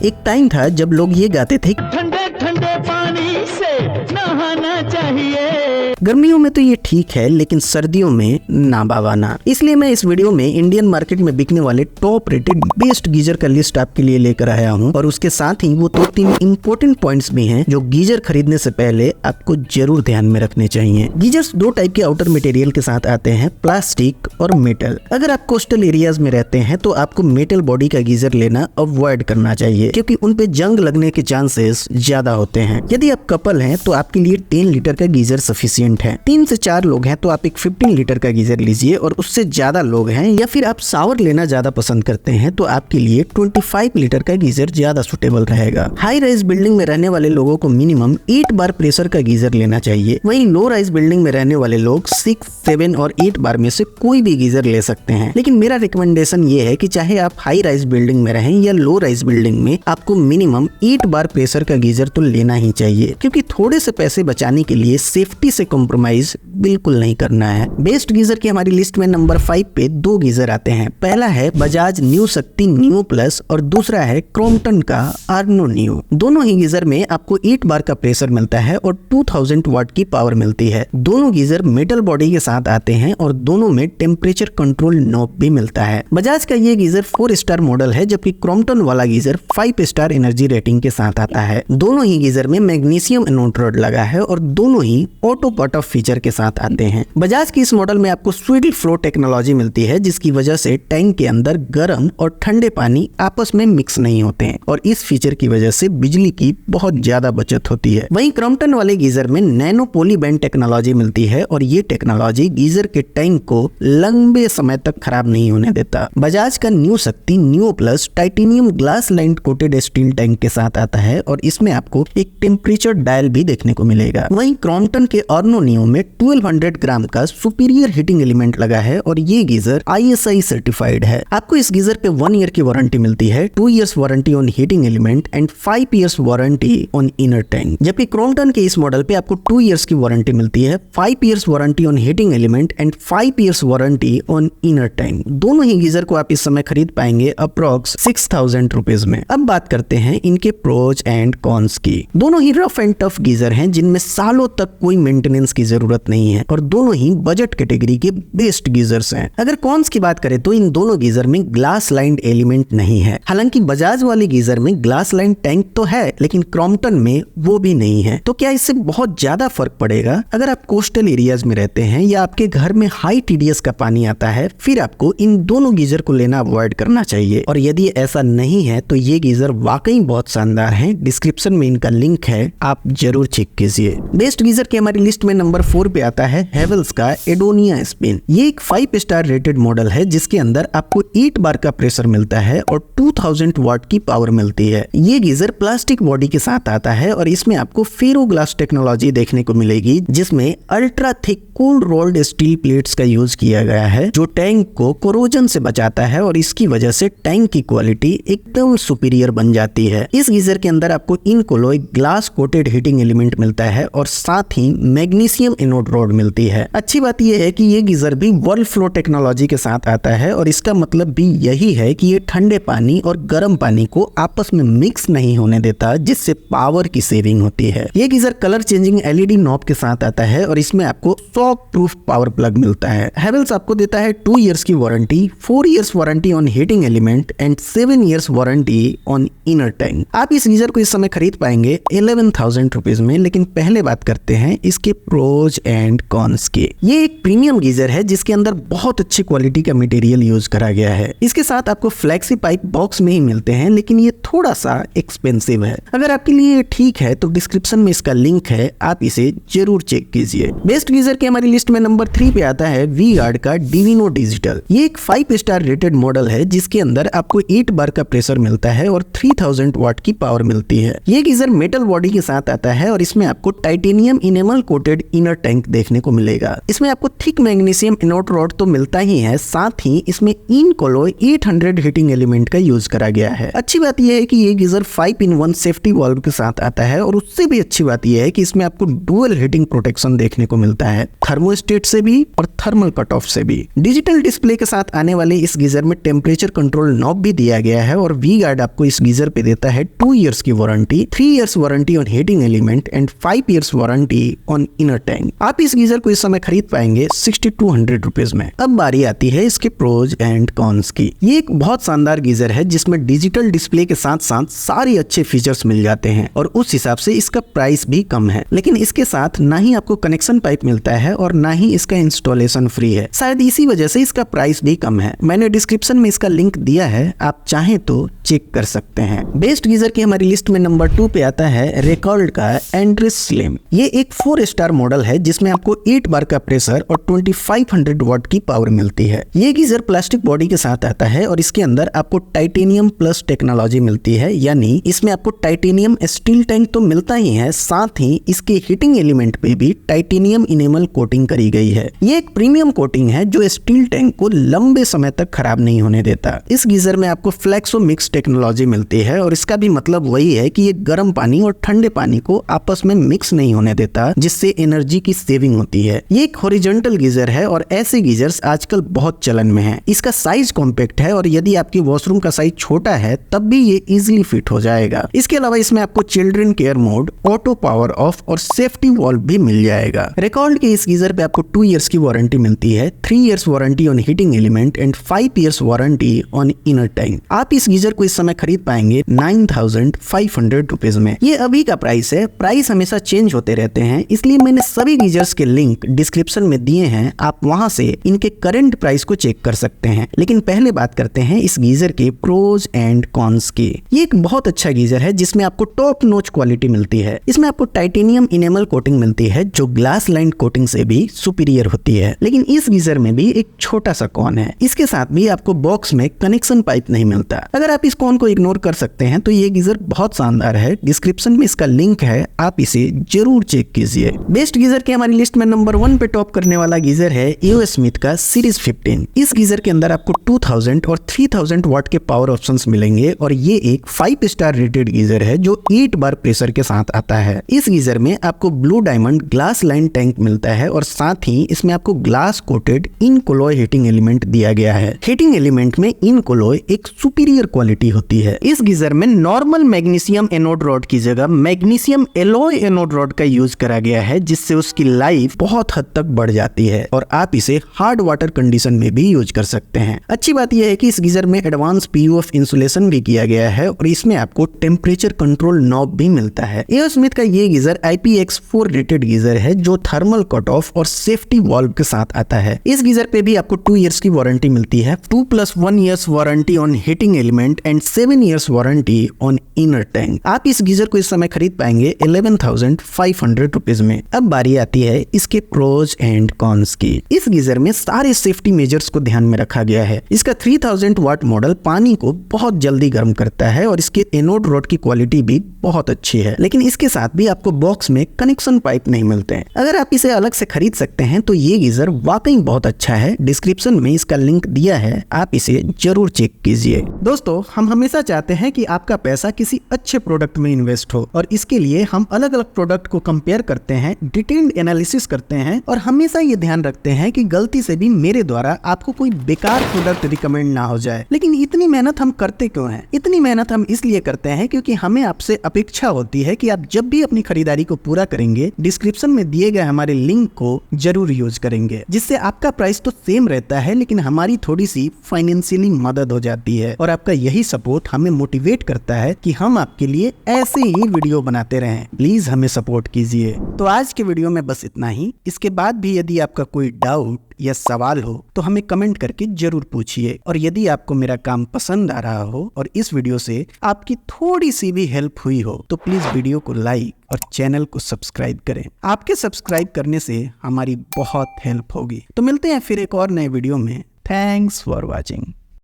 एक टाइम था जब लोग ये गाते थे ठंडे ठंडे पानी से नहाना चाहिए। गर्मियों में तो ये ठीक है, लेकिन सर्दियों में ना बाबा ना। इसलिए मैं इस वीडियो में इंडियन मार्केट में बिकने वाले टॉप रेटेड बेस्ट गीजर का लिस्ट आपके लिए लेकर आया हूँ, और उसके साथ ही वो 2-3 इंपॉर्टेंट पॉइंट्स भी हैं जो गीजर खरीदने से पहले आपको जरूर ध्यान में रखने चाहिए। गीजर्स 2 टाइप के आउटर मटेरियल के साथ आते हैं, प्लास्टिक और मेटल। अगर आप कोस्टल एरियाज में रहते हैं तो आपको मेटल बॉडी का गीजर लेना अवॉइड करना चाहिए, क्योंकि उन पे जंग लगने के चांसेस ज्यादा होते हैं। यदि आप कपल हैं तो आपके लिए 10 लीटर का गीजर सफिशिएंट है। 3 से 4 लोग हैं तो आप एक 15 लीटर का गीजर लीजिए, और उससे ज्यादा लोग हैं या फिर आप शावर लेना ज्यादा पसंद करते हैं तो आपके लिए 25 लीटर का गीजर ज्यादा सुटेबल रहेगा। हाई राइज बिल्डिंग में रहने वाले लोगों को मिनिमम 8 बार प्रेशर का गीजर लेना चाहिए। वहीं लो राइज बिल्डिंग में रहने वाले लोग 6, 7 और 8 बार में से कोई भी गीजर ले सकते हैं। लेकिन मेरा रिकमेंडेशन ये है कि चाहे आप हाई राइज बिल्डिंग में रहें या लो राइज बिल्डिंग में, आपको मिनिमम 8 बार प्रेशर का गीजर तो लेना ही चाहिए, क्योंकि थोड़े से पैसे बचाने के लिए सेफ्टी से कॉम्प्रोमाइज बिल्कुल नहीं करना है। बेस्ट गीजर की हमारी लिस्ट में नंबर 5 पे 2 गीजर आते हैं। पहला है बजाज न्यू शक्ति न्यू प्लस और दूसरा है क्रॉम्पटन का आर्नो न्यू। दोनों ही गीजर में आपको 8 बार का प्रेशर मिलता है और 2000 वाट की पावर मिलती है। दोनों गीजर मेटल बॉडी के साथ आते हैं और दोनों में टेम्परेचर कंट्रोल नॉब भी मिलता है। बजाज का ये गीजर 4 स्टार मॉडल है, जबकि क्रॉम्पटन वाला गीजर 5 स्टार एनर्जी रेटिंग के साथ आता है। दोनों ही गीजर में मैग्नीशियम एनोड रॉड लगा है और दोनों ही ऑटो पट ऑफ फीचर के साथ आते हैं। बजाज की इस मॉडल में आपको स्वीडल फ्लो टेक्नोलॉजी मिलती है, जिसकी वजह से टैंक के अंदर गर्म और ठंडे पानी आपस में मिक्स नहीं होते हैं, और इस फीचर की वजह से बिजली की बहुत ज्यादा बचत होती है। वहीं क्रॉम्पटन वाले गीजर में नैनो पॉली बैंड टेक्नोलॉजी मिलती है, और ये टेक्नोलॉजी गीजर के टैंक को लंबे समय तक खराब नहीं होने देता। बजाज का न्यू शक्ति new plus titanium glass lined coated steel tank के साथ आता है, और इसमें आपको एक टेम्परेचर डायल भी देखने को मिलेगा। वहीं क्रॉम्पटन के आर्नो न्यू में 1200 ग्राम का सुपीरियर हीटिंग एलिमेंट लगा है, और ये गीजर ISI सर्टिफाइड है। आपको इस गीजर पे 1 ईयर की वारंटी मिलती है, 2 years warranty on heating element and 5 years warranty on inner tank. जबकि क्रॉम्पटन के इस मॉडल पे आपको 2 इयर्स की वारंटी मिलती है, 5 years warranty on heating element and 5 years warranty on inner tank. दोनों ही गीजर को आप इस समय खरीद पाएंगे अप्रॉक्स 6000 रुपीज में। अब बात करते हैं इनके प्रोज एंड कॉन्स की। दोनों ही रफ एंड टफ गीजर हैं, जिनमें सालों तक कोई मेंटेनेंस की जरूरत नहीं है, और दोनों ही बजट कैटेगरी के बेस्ट गीजर्स हैं। अगर कॉन्स की बात करें तो इन दोनों गीजर में ग्लास लाइंड एलिमेंट नहीं है। हालांकि बजाज वाले गीजर में ग्लास लाइंड टैंक तो है, लेकिन क्रॉम्पटन में वो भी नहीं है। तो क्या इससे बहुत ज्यादा फर्क पड़ेगा? अगर आप कोस्टल एरियाज में रहते हैं या आपके घर में हाई TDS का पानी आता है, फिर आपको इन दोनों गीजर को लेना अवॉइड करना चाहिए। और यदि ऐसा नहीं है तो ये गीजर वाकई बहुत शानदार है। डिस्क्रिप्शन में इनका लिंक है, आप जरूर चेक कीजिए। बेस्ट गीजर की हमारी लिस्ट में नंबर 4 पे आता है हेवेल्स का एडोनिया स्पिन। ये एक 5 स्टार रेटेड मॉडल है, जिसके अंदर आपको 8 बार का प्रेशर मिलता है और 2000 वाट की पावर मिलती है। ये गीजर प्लास्टिक बॉडी के साथ आता है, और इसमें आपको फेरो ग्लास टेक्नोलॉजी देखने को मिलेगी, जिसमें ultra thick cold rolled steel plates का यूज किया गया है, जो टैंक को कोरोजन से बचाता है, और इसकी वजह से टैंक की क्वालिटी एकदम सुपीरियर बन जाती है। इस गीजर के अंदर आपको इनकोलोय ग्लास कोटेड हीटिंग एलिमेंट मिलता है, और साथ ही मैग्नीशियम एनोड रॉड मिलती है। अच्छी बात यह है कि ये गीजर भी वर्ल्ड फ्लो टेक्नोलॉजी के साथ आता है, और इसका मतलब भी यही है कि ये ठंडे पानी और गर्म पानी को आपस में मिक्स नहीं होने देता, जिससे पावर की सेविंग होती है। ये geyser colour changing LED knob के साथ आता है, और इसमें आपको शॉक प्रूफ पावर प्लग मिलता है। हेवेल्स आपको देता है 2 इयर्स की warranty, 4 years warranty on heating element and 7 years warranty on inner tank. आप इस गीजर को इस समय खरीद पाएंगे 11,000 रुपीज में। लेकिन पहले बात करते हैं इसके प्रोज एंड कॉन्स के। ये एक प्रीमियम गीजर है, जिसके अंदर बहुत अच्छी क्वालिटी का मटेरियल यूज करा गया है। इसके साथ आपको फ्लेक्सी पाइप बॉक्स में ही मिलते हैं, लेकिन ये थोड़ा सा एक्सपेंसिव है। अगर आपके लिए ठीक है तो डिस्क्रिप्शन में इसका लिंक है, आप इसे जरूर चेक कीजिए। बेस्ट गीजर की हमारी लिस्ट में नंबर 3 पे आता है V-Guard का डिविनो डिजिटल। ये एक 5 स्टार रेटेड मॉडल है, जिसके अंदर आपको 8 बार का प्रेशर मिलता है और 3000 वाट की पावर मिलती है। ये गीजर मेटल बॉडी के साथ आता है, और इसमें आपको titanium enamel coated rated inner tank देखने को मिलेगा। इसमें आपको थिक मैग्नीशियम एनोड रॉड तो मिलता ही है, साथ ही इसमें इनकोलोय 800 हीटिंग एलिमेंट का यूज करा गया है। अच्छी बात यह है कि ये गीजर 5-in-1 सेफ्टी वाल्व के साथ आता है और उससे भी अच्छी बात यह है कि इसमें आपको डुअल हीटिंग प्रोटेक्शन देखने को मिलता है, थर्मोस्टेट से भी और थर्मल कट ऑफ से भी। डिजिटल डिस्प्ले के साथ आने वाले इस गीजर में टेम्परेचर कंट्रोल नॉब भी दिया गया है और वी गार्ड आपको इस गीजर पे देता है 2 इयर्स की warranty, 3 years warranty on heating element and 5 years warranty on inner tank. आप इस गीजर को इस समय खरीद पाएंगे 6200 रुपीज में। अब बारी आती है इसके प्रोज एंड कॉन्स की। ये एक बहुत शानदार गीजर है जिसमें डिजिटल डिस्प्ले के साथ साथ सारे अच्छे फीचर्स मिल जाते हैं और उस हिसाब से इसका प्राइस भी कम है। लेकिन इसके साथ ना ही आपको कनेक्शन पाइप मिलता है और ना ही इसका इंस्टॉलेशन फ्री है, शायद इसी वजह से इसका प्राइस भी कम है। मैंने डिस्क्रिप्शन में इसका लिंक दिया है, आप चाहें तो चेक कर सकते हैं। बेस्ट गीजर की हमारी लिस्ट में नंबर 2 पे आता है रेकॉर्ड का एंड्रेस स्लिम। ये एक 4 स्टार मॉडल है जिसमें आपको 8 बार का प्रेशर और 2500 वाट की पावर मिलती है। ये गीजर प्लास्टिक बॉडी के साथ आता है और इसके अंदर आपको टाइटेनियम प्लस टेक्नोलॉजी मिलती है, यानी इसमें आपको टाइटेनियम स्टील टैंक तो मिलता ही है, साथ ही इसके हीटिंग एलिमेंट पे भी टाइटेनियम इनेमल कोटिंग करी गई है। ये एक प्रीमियम कोटिंग है जो स्टील टैंक को लंबे समय तक खराब नहीं होने देता। इस गीजर में आपको फ्लेक्सो मिक्स टेक्नोलॉजी मिलती है और इसका भी मतलब वही है कि ये गर्म पानी और ठंडे पानी को आपस में मिक्स नहीं होने देता, जिससे एनर्जी की सेविंग होती है। ये एक हॉरिजॉन्टल गीजर है और ऐसे गीजर्स आजकल बहुत चलन में है। इसका साइज कॉम्पैक्ट है और यदि आपकी वॉशरूम का साइज छोटा है तब भी ये इजीली फिट हो जाएगा। इसके अलावा इसमें आपको children care mode, auto power of और सेफ्टी वॉल्व भी मिल जाएगा। रिकॉर्ड के इस गीजर पे आपको 2 इयर्स की वारंटी मिलती है, 3 years warranty on heating element and 5 years warranty on inner tank. आप इस गीजर को इस समय खरीद पाएंगे 9500 रुपीज में। ये अभी का प्राइस है, प्राइस हमेशा चेंज होते रहते हैं, इसलिए मैंने सभी गीजर्स के लिंक डिस्क्रिप्शन में दिए हैं, आप वहां से इनके करंट प्राइस को चेक कर सकते हैं। लेकिन पहले बात करते हैं इस गीजर के प्रोज एंड कॉन्स की। ये एक बहुत अच्छा गीजर है जिसमें आपको टॉप नॉच क्वालिटी मिलती है। इसमें आपको टाइटेनियम इनेमल कोटिंग मिलती है जो ग्लास लाइन कोटिंग से भी सुपीरियर होती है। लेकिन इस गीजर में भी एक छोटा सा कॉन है, इसके साथ भी आपको बॉक्स में कनेक्शन पाइप नहीं मिलता। अगर आप इस कॉन को इग्नोर कर सकते हैं तो ये गीजर बहुत शानदार है, डिस्क्रिप्शन में इसका लिंक है, आप इसे जरूर चेक कीजिए। बेस्ट गीजर की हमारी लिस्ट में नंबर 1 पे टॉप करने वाला गीजर है एओ स्मिथ का सीरीज 15। इस गीजर के अंदर आपको 2000 और 3000 वाट के पावर ऑप्शंस मिलेंगे और ये एक 5 स्टार रेटेड गीजर है जो 8 बार प्रेशर के साथ आता है। इस गीजर में आपको blue diamond glass line tank मिलता है और साथ ही इसमें आपको ग्लास कोटेड इनकोलोय हीटिंग एलिमेंट दिया गया है। हीटिंग एलिमेंट में इनकोलोय एक सुपीरियर क्वालिटी होती है। इस गीजर में नॉर्मल मैग्नीशियम एनोड रॉड की जगह मैग्नीशियम एलॉय एनोड रॉड का यूज करा गया है, जिससे उसकी लाइफ बहुत हद तक बढ़ जाती है और आप इसे हार्ड वाटर कंडीशन में भी यूज कर सकते हैं। अच्छी बात यह है कि इस गीजर में एडवांस पीयूएफ इंसुलेशन भी किया गया है और इसमें आपको टेम्परेचर कंट्रोल नॉब भी मिलता है। एओ स्मिथ का ये गीजर IPX4 रेटेड गीजर है जो थर्मल कट ऑफ और सेफ्टी वाल्व के साथ आता है। इस गीजर पे भी आपको 2 इयर्स की वारंटी मिलती है, 2+1 years warranty on heating element and 7 years warranty on inner tank. आप इस गीजर को इस समय खरीद पाएंगे 11,500 रुपीज में। अब बारी आती है इसके प्रोज एंड कॉन्स की। इस गीजर में सारे सेफ्टी मेजर्स को ध्यान में रखा गया है। इसका 3000 वाट मॉडल पानी को बहुत जल्दी गर्म करता है और इसके एनोड रॉड की क्वालिटी भी बहुत अच्छी है, लेकिन इसके साथ भी आपको बॉक्स में कनेक्शन पाइप नहीं मिलते हैं। अगर आप इसे अलग से खरीद सकते हैं तो ये गीजर वाकई बहुत अच्छा है, डिस्क्रिप्शन में इसका लिंक दिया है, आप इसे जरूर चेक कीजिए। दोस्तों, हम हमेशा चाहते हैं कि आपका पैसा किसी अच्छे प्रोडक्ट में इन्वेस्ट हो और इसके लिए हम अलग अलग प्रोडक्ट को कंपेयर करते हैं, डिटेल्ड एनालिसिस करते हैं और हमेशा ये ध्यान रखते हैं कि गलती से भी मेरे द्वारा आपको कोई बेकार प्रोडक्ट रिकमेंड ना हो जाए। लेकिन इतनी मेहनत हम करते क्यों हैं? इतनी मेहनत हम इसलिए करते हैं क्योंकि हमें आपसे अपेक्षा होती है कि आप जब भी अपनी खरीदारी को पूरा करेंगे डिस्क्रिप्शन में दिए गए हमारे लिंक को जरूर यूज करेंगे, जिससे आपका प्राइस तो सेम रहता है लेकिन हमारी थोड़ी सी फाइनेंशियली मदद हो जाती है और आपका यही सपोर्ट हमें मोटिवेट करता है कि हम आपके लिए ऐसे ही वीडियो बनाते रहें। प्लीज हमें सपोर्ट कीजिए। तो आज के वीडियो में बस इतना ही। इसके बाद भी यदि आपका कोई डाउट या सवाल हो तो हमें कमेंट करके जरूर पूछिए और यदि आपको मेरा काम पसंद आ रहा हो और इस वीडियो से आपकी थोड़ी सी भी हेल्प हुई हो तो प्लीज वीडियो को लाइक और चैनल को सब्सक्राइब करें। आपके सब्सक्राइब करने से हमारी बहुत हेल्प होगी। तो मिलते हैं फिर एक और नए वीडियो में। Thanks for watching.